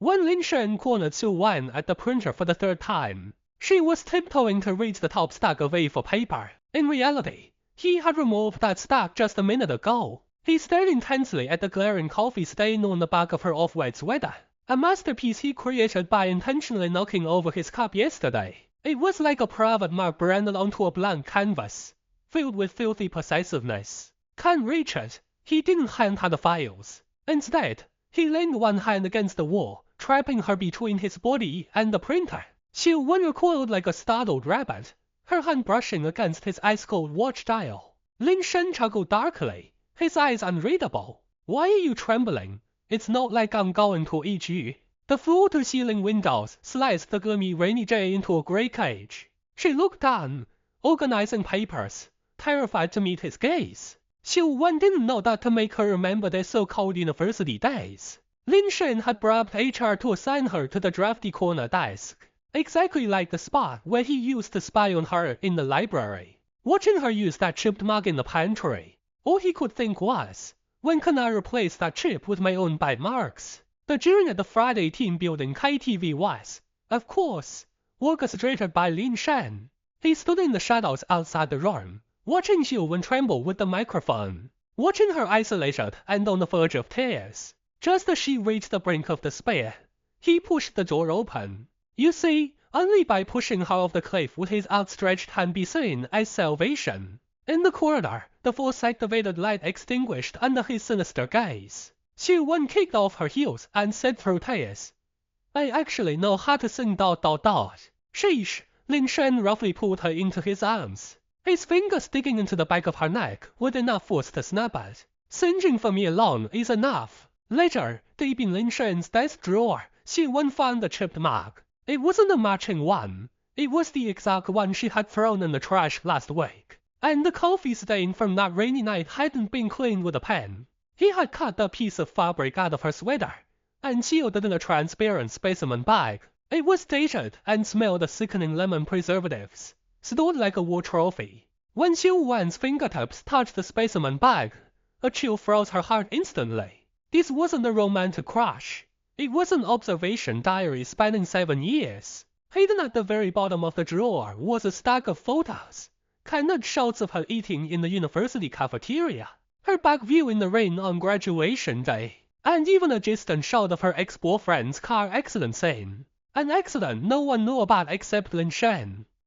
When Lin Shen cornered Xiu Wan at the printer for the third time, she was tiptoeing to reach the top stack of A4 paper. In reality, he had removed that stack just a minute ago. He stared intensely at the glaring coffee stain on the back of her off-white sweater, a masterpiece he created by intentionally knocking over his cup yesterday. It was like a private mark branded onto a blank canvas, filled with filthy possessiveness. Can't reach it. He didn't hand her the files. Instead, he leaned one hand against the wall, trapping her between his body and the printer. Xiu Wan recoiled like a startled rabbit, her hand brushing against his ice-cold watch dial. Lin Shen chuckled darkly, his eyes unreadable. Why are you trembling? It's not like I'm going to eat you. The floor-to-ceiling windows sliced the gloomy rainy day into a grey cage. She looked down, organizing papers, terrified to meet his gaze. Xiu Wan didn't know that to make her remember their so-called university days. Lin Shen had bribed HR to assign her to the drafty corner desk, exactly like the spot where he used to spy on her in the library. Watching her use that chipped mug in the pantry, all he could think was, when can I replace that chip with my own bite marks? The jeering at the Friday team building KTV was, of course, orchestrated by Lin Shen. He stood in the shadows outside the room, watching Xiu Wan tremble with the microphone, watching her isolated and on the verge of tears. Just as she reached the brink of despair, he pushed the door open. You see, only by pushing her off the cliff would his outstretched hand be seen as salvation. In the corridor, the force-activated light extinguished under his sinister gaze. Xiu Wan kicked off her heels and said through tears, I actually know how to sing ... Sheesh, Lin Shen roughly pulled her into his arms. His fingers digging into the back of her neck with enough force to snap it. Singeing for me alone is enough. Later, deep in Lin Shen's desk drawer, Xiu Wan found the chipped mug. It wasn't a matching one. It was the exact one she had thrown in the trash last week. And the coffee stain from that rainy night hadn't been cleaned with a pen. He had cut a piece of fabric out of her sweater and sealed it in a transparent specimen bag. It was dated and smelled of sickening lemon preservatives, stored like a war trophy. When Xiu Wan's fingertips touched the specimen bag, a chill froze her heart instantly. This wasn't a romantic crush. It was an observation diary spanning 7 years. Hidden at the very bottom of the drawer was a stack of photos, candid shots of her eating in the university cafeteria, her back view in the rain on graduation day, and even a distant shot of her ex-boyfriend's car accident scene. An accident no one knew about except Lin Shen.